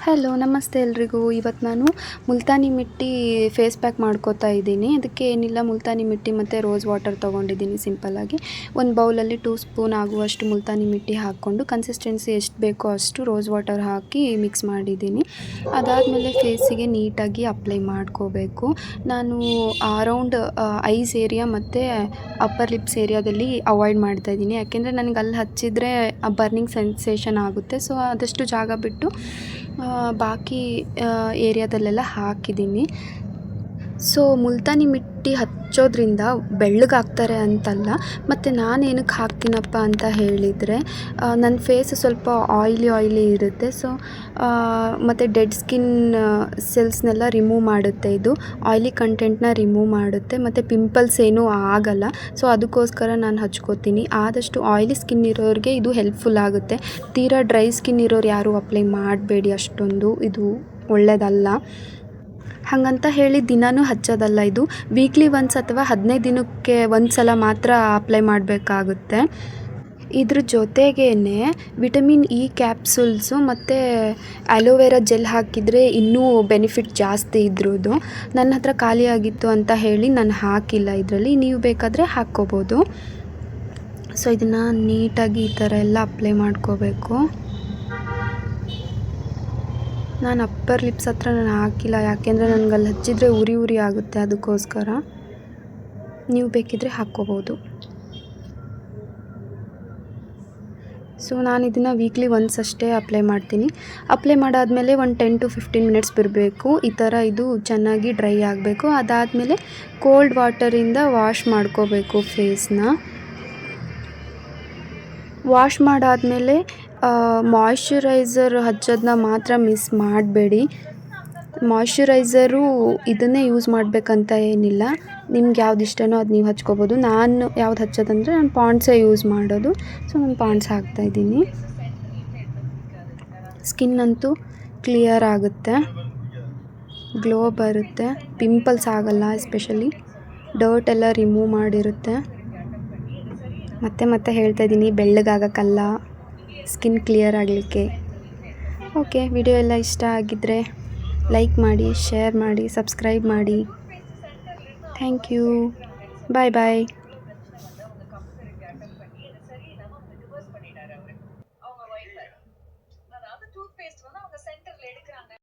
Hello ನಮಸ್ತೆ ಎಲ್ರಿಗೂ. ಇವತ್ತು ನಾನು ಮುಲ್ತಾನಿ ಮಿಟ್ಟಿ ಫೇಸ್ ಪ್ಯಾಕ್ ಮಾಡ್ಕೋತಾ ಇದ್ದೀನಿ. ಅದಕ್ಕೆ ಏನಿಲ್ಲ, ಮುಲ್ತಾನಿ ಮಿಟ್ಟಿ ಮತ್ತು ರೋಸ್ ವಾಟರ್ ತೊಗೊಂಡಿದ್ದೀನಿ. ಸಿಂಪಲ್ಲಾಗಿ ಒಂದು ಬೌಲಲ್ಲಿ 2 ಸ್ಪೂನ್ ಆಗುವಷ್ಟು ಮುಲ್ತಾನಿ ಮಿಟ್ಟಿ ಹಾಕ್ಕೊಂಡು ಕನ್ಸಿಸ್ಟೆನ್ಸಿ ಎಷ್ಟು ಬೇಕೋ ಅಷ್ಟು ರೋಸ್ ವಾಟರ್ ಹಾಕಿ ಮಿಕ್ಸ್ ಮಾಡಿದ್ದೀನಿ. ಅದಾದಮೇಲೆ ಫೇಸಿಗೆ ನೀಟಾಗಿ ಅಪ್ಲೈ ಮಾಡ್ಕೋಬೇಕು. ನಾನು ಅರೌಂಡ್ ಐಸ್ ಏರಿಯಾ ಮತ್ತು ಅಪ್ಪರ್ ಲಿಪ್ಸ್ ಏರಿಯಾದಲ್ಲಿ ಅವಾಯ್ಡ್ ಮಾಡ್ತಾಯಿದ್ದೀನಿ. ಯಾಕೆಂದರೆ ನನಗೆ ಅಲ್ಲಿ ಹಚ್ಚಿದರೆ ಬರ್ನಿಂಗ್ ಸೆನ್ಸೇಷನ್ ಆಗುತ್ತೆ. ಸೊ ಆದಷ್ಟು ಜಾಗ ಬಿಟ್ಟು ಬಾಕಿ ಏರಿಯಾದಲ್ಲೆಲ್ಲ ಹಾಕಿದ್ದೀನಿ. ಸೊ ಮುಲ್ತಾನಿ ಮಿಟ್ಟಿ ಹಚ್ಚೋದ್ರಿಂದ ಬೆಳ್ಳಗಾಗ್ತಾರೆ ಅಂತಲ್ಲ, ಮತ್ತು ನಾನೇನಕ್ಕೆ ಹಾಕ್ತೀನಪ್ಪ ಅಂತ ಹೇಳಿದರೆ, ನನ್ನ ಫೇಸ್ ಸ್ವಲ್ಪ ಆಯ್ಲಿ ಇರುತ್ತೆ. ಸೊ ಮತ್ತು ಡೆಡ್ ಸ್ಕಿನ್ ಸೆಲ್ಸ್ನೆಲ್ಲ ರಿಮೂವ್ ಮಾಡುತ್ತೆ. ಇದು ಆಯ್ಲಿ ಕಂಟೆಂಟ್ನ ರಿಮೂವ್ ಮಾಡುತ್ತೆ, ಮತ್ತು ಪಿಂಪಲ್ಸ್ ಏನೂ ಆಗಲ್ಲ. ಸೊ ಅದಕ್ಕೋಸ್ಕರ ನಾನು ಹಚ್ಕೋತೀನಿ. ಆದಷ್ಟು ಆಯ್ಲಿ ಸ್ಕಿನ್ ಇರೋರಿಗೆ ಇದು ಹೆಲ್ಪ್ಫುಲ್ ಆಗುತ್ತೆ. ತೀರಾ ಡ್ರೈ ಸ್ಕಿನ್ ಇರೋರು ಯಾರೂ ಅಪ್ಲೈ ಮಾಡಬೇಡಿ, ಅಷ್ಟೊಂದು ಇದು ಒಳ್ಳೆಯದಲ್ಲ. ಹಾಗಂತ ಹೇಳಿ ದಿನಾನೂ ಹಚ್ಚೋದಲ್ಲ. ಇದು ವೀಕ್ಲಿ ಒನ್ಸ್ ಅಥವಾ 15 ದಿನಕ್ಕೆ ಒಂದು ಸಲ ಮಾತ್ರ ಅಪ್ಲೈ ಮಾಡಬೇಕಾಗುತ್ತೆ. ಇದ್ರ ಜೊತೆಗೇ ವಿಟಮಿನ್ ಇ ಕ್ಯಾಪ್ಸೂಲ್ಸು ಮತ್ತು ಅಲೋವೆರಾ ಜೆಲ್ ಹಾಕಿದರೆ ಇನ್ನೂ ಬೆನಿಫಿಟ್ ಜಾಸ್ತಿ ಇದ್ರದ್ದು. ನನ್ನ ಹತ್ರ ಖಾಲಿಯಾಗಿತ್ತು ಅಂತ ಹೇಳಿ ನಾನು ಹಾಕಿಲ್ಲ ಇದರಲ್ಲಿ. ನೀವು ಬೇಕಾದರೆ ಹಾಕ್ಕೋಬೋದು. ಸೊ ಇದನ್ನು ನೀಟಾಗಿ ಈ ಥರ ಎಲ್ಲ ಅಪ್ಲೈ ಮಾಡ್ಕೋಬೇಕು. ನಾನು ಅಪ್ಪರ್ ಲಿಪ್ಸ್ ಹತ್ರ ನಾನು ಹಾಕಿಲ್ಲ, ಯಾಕೆಂದರೆ ನನಗೆ ಅಲ್ಲಿ ಹಚ್ಚಿದರೆ ಉರಿ ಆಗುತ್ತೆ. ಅದಕ್ಕೋಸ್ಕರ ನೀವು ಬೇಕಿದ್ದರೆ ಹಾಕ್ಕೋಬೋದು. ಸೊ ನಾನು ಇದನ್ನು ವೀಕ್ಲಿ ಒನ್ಸ್ ಅಷ್ಟೇ ಅಪ್ಲೈ ಮಾಡ್ತೀನಿ. ಅಪ್ಲೈ ಮಾಡಾದಮೇಲೆ ಒಂದು 10 to 15 ಮಿನಿಟ್ಸ್ ಬಿಡಬೇಕು. ಈ ಥರ ಇದು ಚೆನ್ನಾಗಿ ಡ್ರೈ ಆಗಬೇಕು. ಅದಾದಮೇಲೆ ಕೋಲ್ಡ್ ವಾಟರಿಂದ ವಾಶ್ ಮಾಡ್ಕೋಬೇಕು ಫೇಸ್ನ. ವಾಶ್ ಮಾಡಾದಮೇಲೆ ಮಾಯ್ಶ್ಚರೈಸರ್ ಹಚ್ಚೋದನ್ನ ಮಾತ್ರ ಮಿಸ್ ಮಾಡಬೇಡಿ. ಮಾಯ್ಶ್ಚರೈಸರು ಇದನ್ನೇ ಯೂಸ್ ಮಾಡಬೇಕಂತ ಏನಿಲ್ಲ. ನಿಮ್ಗೆ ಯಾವ್ದು ಇಷ್ಟನೋ ಅದು ನೀವು ಹಚ್ಕೋಬೋದು. ನಾನು ಯಾವ್ದು ಹಚ್ಚೋದಂದರೆ ನಾನು ಪಾಂಡ್ಸೇ ಯೂಸ್ ಮಾಡೋದು. ಸೊ ನಾನು ಪಾಂಡ್ಸ್ ಹಾಕ್ತಾಯಿದ್ದೀನಿ. ಸ್ಕಿನ್ ಅಂತೂ ಕ್ಲಿಯರ್ ಆಗುತ್ತೆ, ಗ್ಲೋ ಬರುತ್ತೆ, ಪಿಂಪಲ್ಸ್ ಆಗಲ್ಲ. ಎಸ್ಪೆಷಲಿ ಡರ್ಟ್ ಎಲ್ಲ ರಿಮೂವ್ ಮಾಡಿರುತ್ತೆ. ಮತ್ತೆ ಹೇಳ್ತಾಯಿದ್ದೀನಿ, ಬೆಳ್ಳಗಾಗಕ್ಕಲ್ಲ, ಸ್ಕಿನ್ ಕ್ಲಿಯರ್ ಆಗಲಿಕ್ಕೆ. ಓಕೆ, ವಿಡಿಯೋ ಎಲ್ಲ ಇಷ್ಟ ಆಗಿದ್ದರೆ ಲೈಕ್ ಮಾಡಿ, ಶೇರ್ ಮಾಡಿ, ಸಬ್ಸ್ಕ್ರೈಬ್ ಮಾಡಿ. Thank you. ಬಾಯ್.